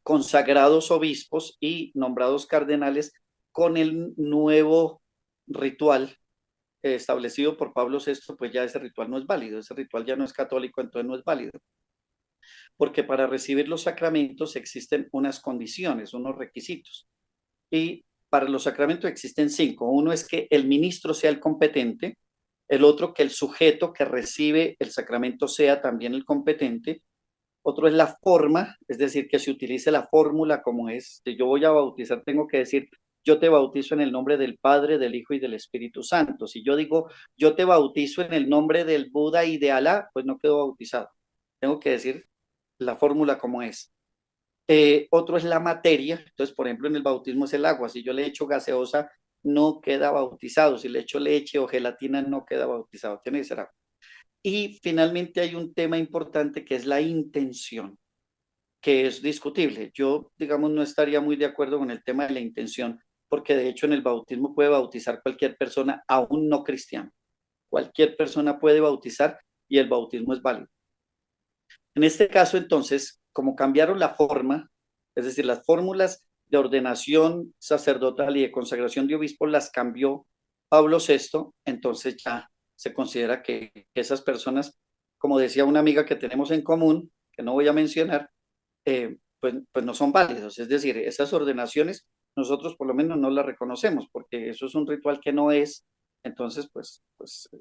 S1: consagrados obispos y nombrados cardenales con el nuevo ritual establecido por Pablo VI, pues ya ese ritual no es válido, ese ritual ya no es católico, entonces no es válido. Porque para recibir los sacramentos existen unas condiciones, unos requisitos. Y para los sacramentos existen 5. Uno es que el ministro sea el competente, el otro que el sujeto que recibe el sacramento sea también el competente, Otro es la forma, es decir, que se utilice la fórmula como es. Si yo voy a bautizar, tengo que decir, yo te bautizo en el nombre del Padre, del Hijo y del Espíritu Santo. Si yo digo, yo te bautizo en el nombre del Buda y de Alá, pues no quedo bautizado. Tengo que decir la fórmula como es. Otro es la materia. Entonces, por ejemplo, en el bautismo es el agua. Si yo le echo gaseosa, no queda bautizado. Si le echo leche o gelatina, no queda bautizado. Tiene que ser agua. Y finalmente hay un tema importante que es la intención, que es discutible. Yo, digamos, no estaría muy de acuerdo con el tema de la intención, porque de hecho en el bautismo puede bautizar cualquier persona, aún no cristiano. Cualquier persona puede bautizar y el bautismo es válido. En este caso, entonces, como cambiaron la forma, es decir, las fórmulas de ordenación sacerdotal y de consagración de obispos las cambió Pablo VI, entonces ya se considera que esas personas, como decía una amiga que tenemos en común, que no voy a mencionar, pues no son válidos. Es decir, esas ordenaciones nosotros por lo menos no las reconocemos, porque eso es un ritual que no es. Entonces, pues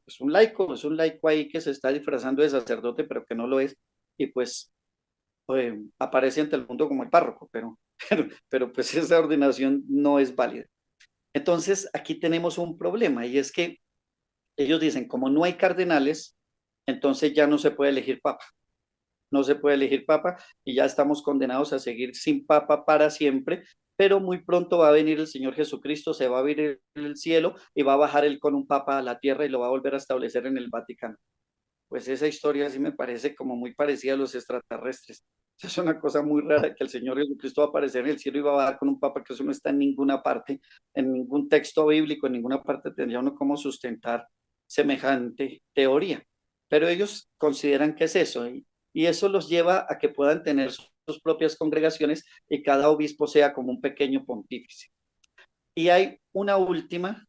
S1: es un laico ahí que se está disfrazando de sacerdote, pero que no lo es, y pues aparece ante el mundo como el párroco, pero pues esa ordenación no es válida. Entonces, aquí tenemos un problema, y es que ellos dicen, como no hay cardenales, entonces ya no se puede elegir papa. No se puede elegir papa y ya estamos condenados a seguir sin papa para siempre, pero muy pronto va a venir el Señor Jesucristo, se va a abrir el cielo y va a bajar él con un papa a la tierra y lo va a volver a establecer en el Vaticano. Pues esa historia sí me parece como muy parecida a los extraterrestres. Es una cosa muy rara que el Señor Jesucristo va a aparecer en el cielo y va a bajar con un papa, que eso no está en ninguna parte, en ningún texto bíblico, en ninguna parte tendría uno cómo sustentar semejante teoría. Pero ellos consideran que es eso, y eso los lleva a que puedan tener sus propias congregaciones y cada obispo sea como un pequeño pontífice. Y hay una última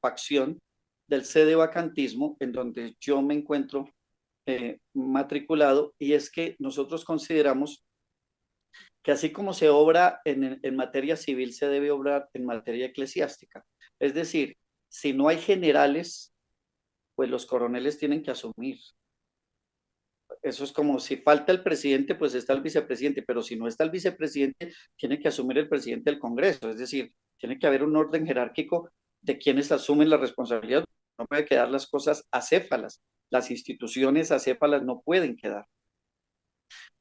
S1: facción del sedevacantismo en donde yo me encuentro matriculado, y es que nosotros consideramos que así como se obra en materia civil, se debe obrar en materia eclesiástica. Es decir, si no hay generales, pues los coroneles tienen que asumir. Eso es como si falta el presidente, pues está el vicepresidente, pero si no está el vicepresidente, tiene que asumir el presidente del Congreso. Es decir, tiene que haber un orden jerárquico de quienes asumen la responsabilidad. No puede quedar las cosas acéfalas. Las instituciones acéfalas no pueden quedar.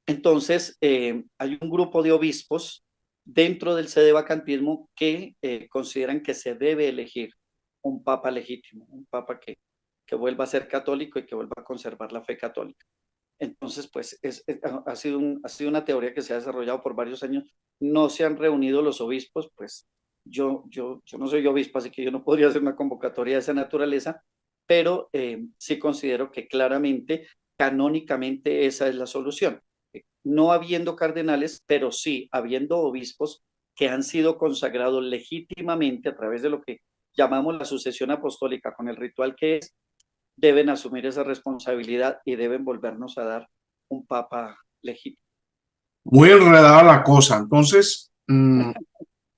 S1: Entonces, hay un grupo de obispos dentro del sedevacantismo que consideran que se debe elegir un papa legítimo, un papa que vuelva a ser católico y que vuelva a conservar la fe católica. Entonces, pues ha sido una teoría que se ha desarrollado por varios años. No se han reunido los obispos, pues yo no soy obispo, así que yo no podría hacer una convocatoria de esa naturaleza, pero sí considero que claramente, canónicamente, esa es la solución. No habiendo cardenales, pero sí habiendo obispos que han sido consagrados legítimamente a través de lo que llamamos la sucesión apostólica, con el ritual que es, deben asumir esa responsabilidad y deben volvernos a dar un papa legítimo.
S2: Muy enredada la cosa. Entonces,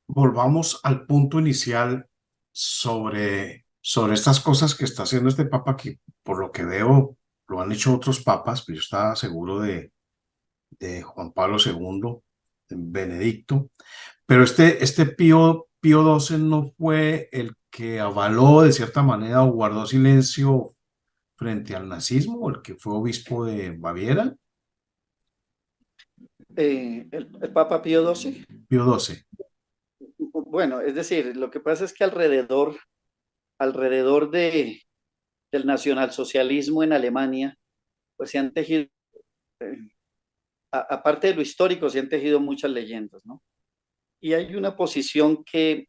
S2: volvamos al punto inicial sobre estas cosas que está haciendo este papa, que por lo que veo lo han hecho otros papas, pero yo estaba seguro de Juan Pablo II, Benedicto, pero este Pío XII no fue el que avaló de cierta manera o guardó silencio frente al nazismo, el que fue obispo de Baviera,
S1: El Papa Pío XII.
S2: Pío XII.
S1: Bueno, es decir, lo que pasa es que alrededor del nacionalsocialismo en Alemania, pues se han tejido, eh, aparte de lo histórico, se han tejido muchas leyendas, ¿no? Y hay una posición que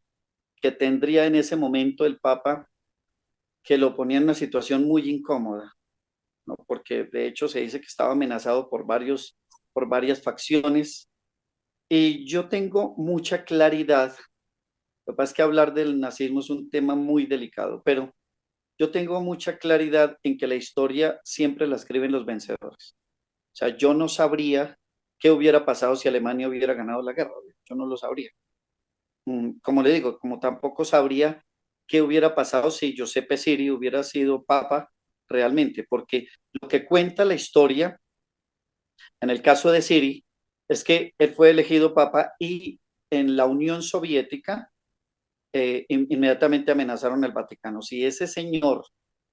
S1: tendría en ese momento el Papa, que lo ponía en una situación muy incómoda, ¿no? Porque de hecho se dice que estaba amenazado por varias facciones. Y yo tengo mucha claridad. Lo que pasa es que hablar del nazismo es un tema muy delicado, pero yo tengo mucha claridad en que la historia siempre la escriben los vencedores. O sea, yo no sabría qué hubiera pasado si Alemania hubiera ganado la guerra. Yo no lo sabría. Como le digo, como tampoco sabría qué hubiera pasado si Giuseppe Siri hubiera sido papa realmente, porque lo que cuenta la historia En el caso de Siri, es que él fue elegido papa y en la Unión Soviética inmediatamente amenazaron el Vaticano. Si ese señor,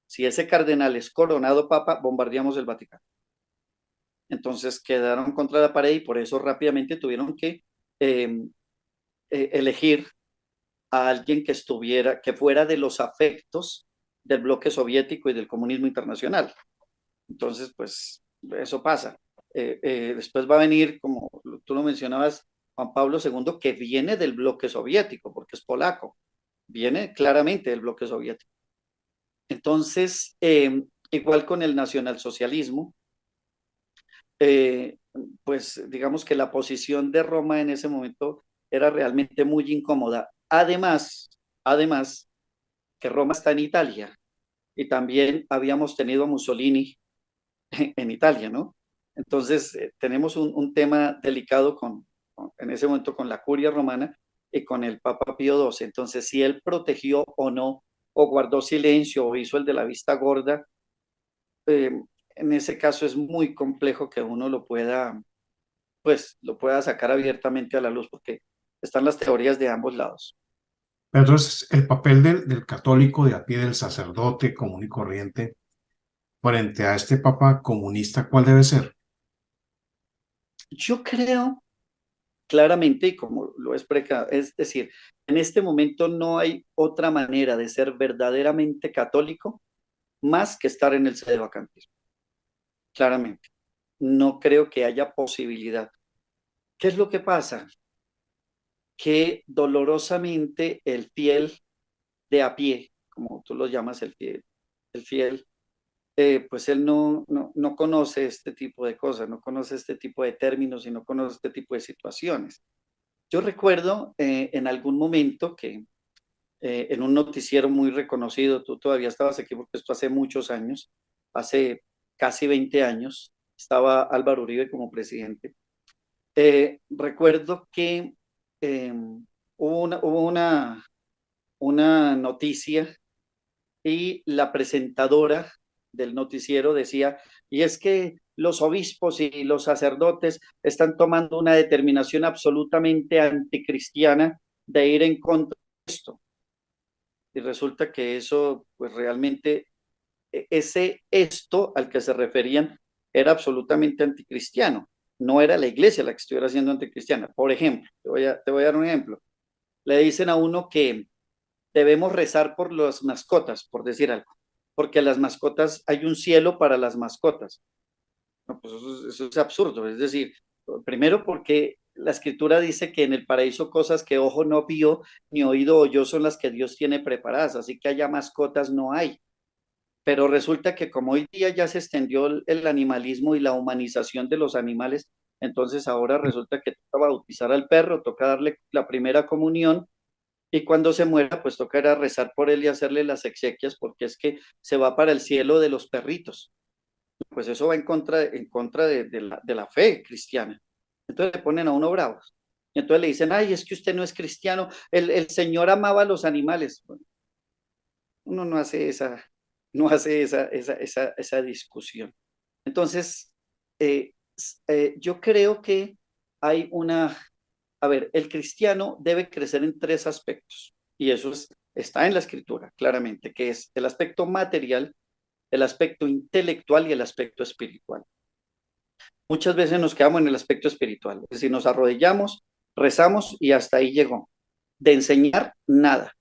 S1: si ese cardenal es coronado papa, bombardeamos el Vaticano. Entonces quedaron contra la pared y por eso rápidamente tuvieron que eh, elegir a alguien que estuviera, que fuera de los afectos del bloque soviético y del comunismo internacional. Entonces, pues eso pasa. Después va a venir, como tú lo mencionabas, Juan Pablo II, que viene del bloque soviético, porque es polaco, viene claramente del bloque soviético. Entonces, igual con el nacionalsocialismo, eh, pues digamos que la posición de Roma en ese momento era realmente muy incómoda. Además, que Roma está en Italia y también habíamos tenido a Mussolini en Italia, ¿no? Entonces, tenemos un tema delicado en ese momento con la curia romana y con el Papa Pío XII. Entonces, si él protegió o no, o guardó silencio, o hizo el de la vista gorda, eh, en ese caso es muy complejo que uno pues, lo pueda sacar abiertamente a la luz, porque están las teorías de ambos lados.
S2: Pero entonces, el papel del católico de a pie, del sacerdote común y corriente, frente a este papa comunista, ¿cuál debe ser?
S1: Yo creo claramente, y como lo explica, es decir, en este momento no hay otra manera de ser verdaderamente católico más que estar en el sedevacantismo, claramente. No creo que haya posibilidad. ¿Qué es lo que pasa? Que dolorosamente el fiel de a pie, como tú lo llamas el fiel, pues él no conoce este tipo de cosas, no conoce este tipo de términos y no conoce este tipo de situaciones. Yo recuerdo en algún momento que en un noticiero muy reconocido, tú todavía estabas aquí porque esto hace muchos años, hace casi 20 años, estaba Álvaro Uribe como presidente. Recuerdo que hubo una noticia y la presentadora del noticiero decía, y es que los obispos y los sacerdotes están tomando una determinación absolutamente anticristiana de ir en contra de esto. Y resulta que eso, pues realmente, ese esto al que se referían era absolutamente anticristiano. No era la iglesia la que estuviera siendo anticristiana. Por ejemplo, te voy a dar un ejemplo. Le dicen a uno que debemos rezar por las mascotas, por decir algo, porque las mascotas, hay un cielo para las mascotas. No, pues eso es absurdo, es decir, primero porque la escritura dice que en el paraíso cosas que ojo no vio ni oído oyó son las que Dios tiene preparadas, así que haya mascotas no hay. Pero resulta que como hoy día ya se extendió el animalismo y la humanización de los animales, entonces ahora resulta que toca bautizar al perro, toca darle la primera comunión y cuando se muera, pues tocará rezar por él y hacerle las exequias, porque es que se va para el cielo de los perritos. Pues eso va en contra de la fe cristiana. Entonces le ponen a uno bravos. Y entonces le dicen, ay, es que usted no es cristiano, el Señor amaba a los animales. Bueno, uno no hace esa discusión. Entonces, yo creo que hay a ver, el cristiano debe crecer en tres aspectos, y eso está en la escritura, claramente, que es el aspecto material, el aspecto intelectual y el aspecto espiritual. Muchas veces nos quedamos en el aspecto espiritual, es decir, nos arrodillamos, rezamos y hasta ahí llegó. De enseñar, nada.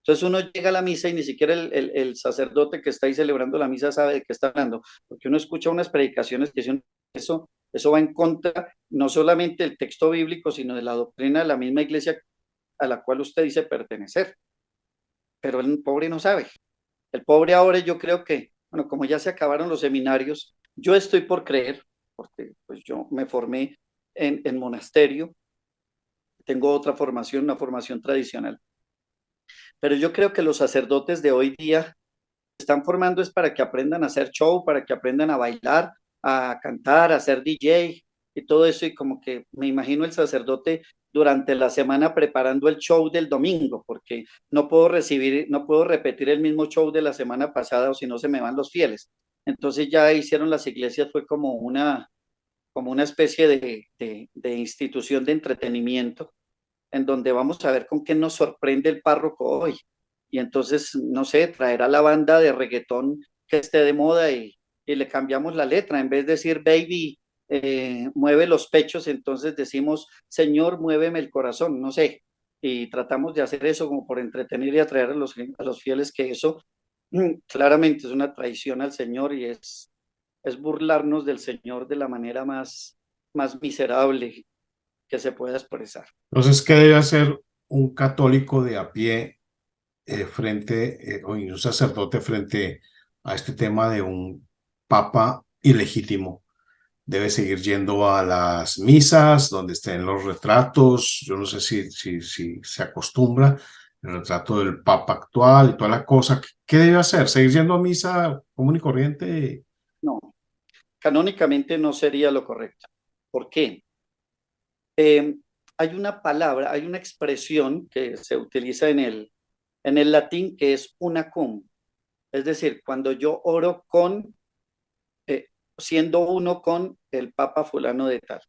S1: Entonces uno llega a la misa y ni siquiera el sacerdote que está ahí celebrando la misa sabe de qué está hablando, porque uno escucha unas predicaciones que dicen eso va en contra no solamente del texto bíblico, sino de la doctrina de la misma iglesia a la cual usted dice pertenecer. Pero el pobre no sabe. El pobre ahora yo creo que, bueno, como ya se acabaron los seminarios, yo estoy por creer, porque pues yo me formé en monasterio, tengo otra formación, una formación tradicional, pero yo creo que los sacerdotes de hoy día están formando es para que aprendan a hacer show, para que aprendan a bailar, a cantar, a ser DJ y todo eso. Y como que me imagino el sacerdote durante la semana preparando el show del domingo, porque no puedo repetir el mismo show de la semana pasada o si no se me van los fieles. Entonces ya hicieron las iglesias, fue como como una especie de institución de entretenimiento, en donde vamos a ver con qué nos sorprende el párroco hoy. Y entonces, no sé, traerá la banda de reggaetón que esté de moda y le cambiamos la letra. En vez de decir, baby, mueve los pechos, entonces decimos, Señor, muéveme el corazón, no sé. Y tratamos de hacer eso como por entretener y atraer a los fieles, que eso claramente es una traición al Señor y es burlarnos del Señor de la manera más miserable que se pueda expresar.
S2: Entonces, ¿qué debe hacer un católico de a pie o un sacerdote frente a este tema de un papa ilegítimo? Debe seguir yendo a las misas donde estén los retratos. Yo no sé si se acostumbra el retrato del papa actual y toda la cosa. ¿Qué debe hacer? ¿Seguir yendo a misa común y corriente?
S1: No, canónicamente no sería lo correcto. ¿Por qué? Hay una palabra, hay una expresión que se utiliza en el latín que es una cum. Es decir, cuando yo oro eh, siendo uno con el Papa fulano de tal.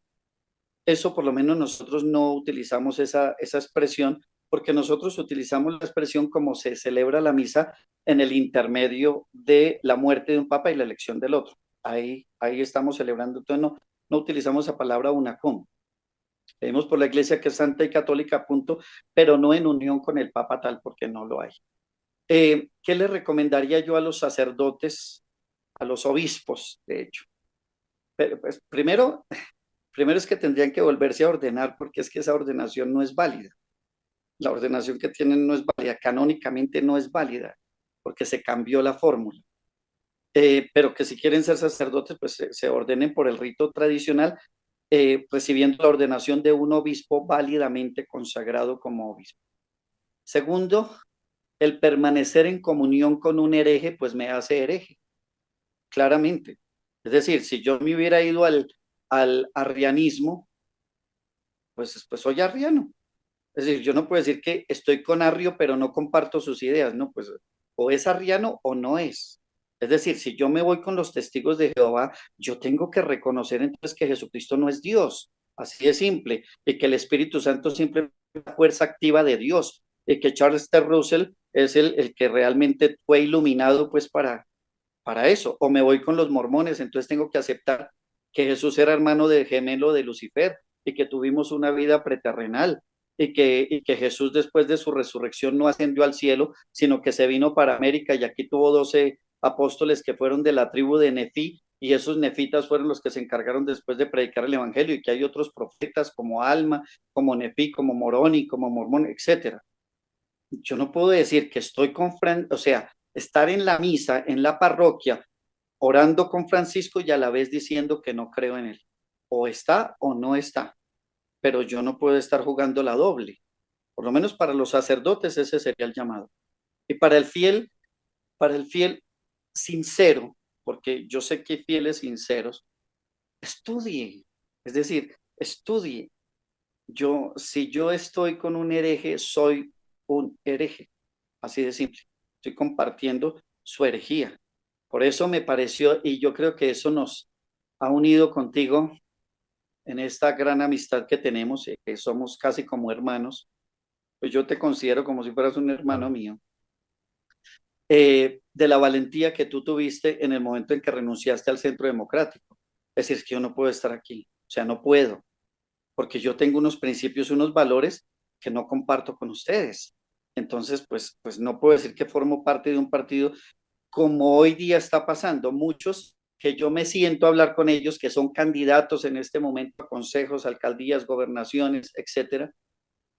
S1: Eso por lo menos nosotros no utilizamos esa expresión, porque nosotros utilizamos la expresión como se celebra la misa en el intermedio de la muerte de un papa y la elección del otro. Ahí estamos celebrando, entonces no utilizamos la palabra unacom. Pedimos por la iglesia que es santa y católica, punto, pero no en unión con el papa tal, porque no lo hay. ¿Qué le recomendaría yo a los sacerdotes, a los obispos, de hecho? Pero, pues, primero es que tendrían que volverse a ordenar, porque es que esa ordenación no es válida. La ordenación que tienen no es válida, canónicamente no es válida, porque se cambió la fórmula. Pero que si quieren ser sacerdotes, pues se ordenen por el rito tradicional, recibiendo la ordenación de un obispo válidamente consagrado como obispo. Segundo, el permanecer en comunión con un hereje, pues me hace hereje, claramente. Es decir, si yo me hubiera ido al arrianismo, pues soy arriano. Es decir, yo no puedo decir que estoy con Arrio, pero no comparto sus ideas, ¿no? Pues o es arriano o no es. Es decir, si yo me voy con los testigos de Jehová, yo tengo que reconocer entonces que Jesucristo no es Dios, así de simple, y que el Espíritu Santo siempre es la fuerza activa de Dios, y que Charles T. Russell es el que realmente fue iluminado pues para eso. O me voy con los mormones, entonces tengo que aceptar que Jesús era hermano de gemelo de Lucifer y que tuvimos una vida preterrenal y que Jesús después de su resurrección no ascendió al cielo, sino que se vino para América y aquí tuvo 12 apóstoles que fueron de la tribu de Nefí y esos nefitas fueron los que se encargaron después de predicar el evangelio y que hay otros profetas como Alma, como Nefí, como Moroni, como Mormón, etcétera. Yo no puedo decir que estoy o sea, estar en la misa, en la parroquia, orando con Francisco y a la vez diciendo que no creo en él. O está o no está, pero yo no puedo estar jugando la doble. Por lo menos para los sacerdotes ese sería el llamado. Y para el fiel sincero, porque yo sé que hay fieles sinceros, estudie. Es decir, estudie. Si yo estoy con un hereje, soy un hereje. Así de simple. Estoy compartiendo su herejía. Por eso me pareció, y yo creo que eso nos ha unido contigo en esta gran amistad que tenemos, que somos casi como hermanos, pues yo te considero como si fueras un hermano mío, de la valentía que tú tuviste en el momento en que renunciaste al Centro Democrático. Es decir, es que yo no puedo estar aquí, o sea, no puedo, porque yo tengo unos principios, unos valores que no comparto con ustedes. Entonces, pues no puedo decir que formo parte de un partido como hoy día está pasando. Muchos que yo me siento a hablar con ellos, que son candidatos en este momento a consejos, alcaldías, gobernaciones, etcétera,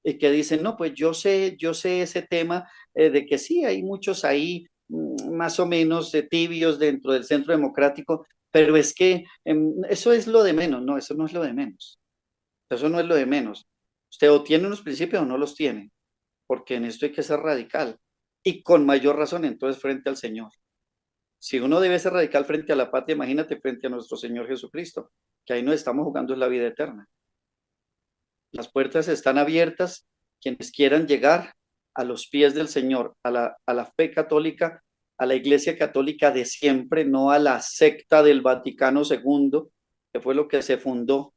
S1: y que dicen, no, pues yo sé ese tema de que sí, hay muchos ahí más o menos tibios dentro del centro democrático, pero es que eso es lo de menos, no, eso no es lo de menos, eso no es lo de menos. Usted o tiene unos principios o no los tiene, porque en esto hay que ser radical y con mayor razón entonces frente al Señor. Si uno debe ser radical frente a la patria, imagínate frente a nuestro Señor Jesucristo, que ahí nos estamos jugando en la vida eterna. Las puertas están abiertas, quienes quieran llegar a los pies del Señor, a la fe católica, a la Iglesia Católica de siempre, no a la secta del Vaticano II, que fue lo que se fundó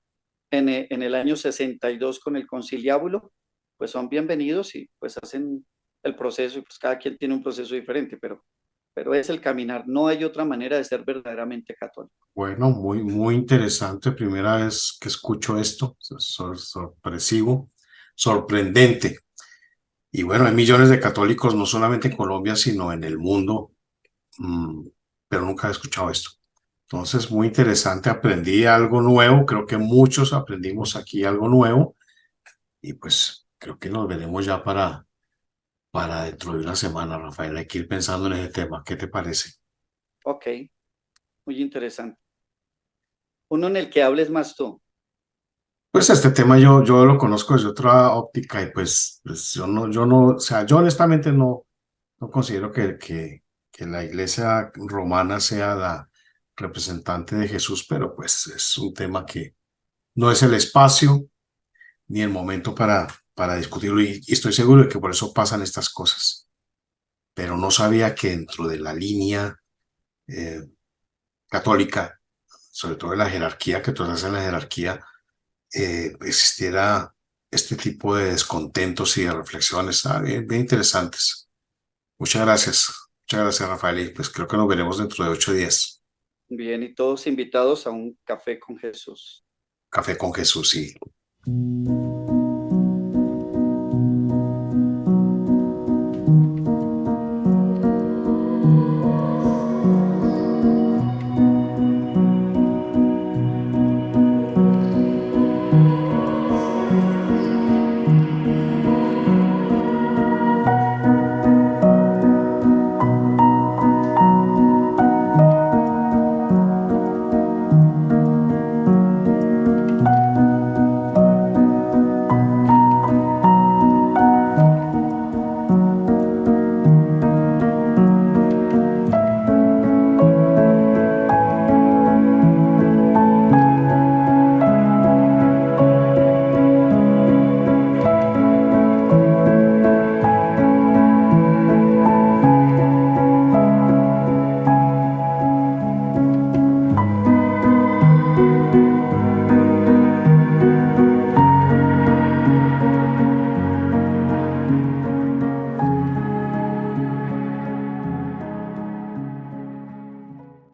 S1: en el año 62 con el conciliábulo, pues son bienvenidos y pues hacen el proceso y pues cada quien tiene un proceso diferente, pero es el caminar, no hay otra manera de ser verdaderamente católico.
S2: Bueno, muy interesante. Primera vez que escucho esto, sorpresivo, sorprendente. Y bueno, hay millones de católicos, no solamente en Colombia, sino en el mundo, mm, pero nunca he escuchado esto. Entonces, muy interesante, aprendí algo nuevo, creo que muchos aprendimos aquí algo nuevo y pues creo que nos veremos ya para dentro de una semana, Rafael. Hay que ir pensando en ese tema. ¿Qué te parece?
S1: Ok, muy interesante. Uno en el que hables más tú.
S2: Pues este tema yo lo conozco desde otra óptica y pues yo no, o sea, yo honestamente no considero que la iglesia romana sea la representante de Jesús, pero pues es un tema que no es el espacio ni el momento para discutirlo y estoy seguro de que por eso pasan estas cosas. Pero no sabía que dentro de la línea eh, católica, sobre todo de la jerarquía, que tú haces en la jerarquía, existiera este tipo de descontentos y de reflexiones, bien interesantes. Muchas gracias Rafael, y pues creo que nos veremos dentro de 8 días.
S1: Bien, y todos invitados a un café con Jesús.
S2: Café con Jesús, sí.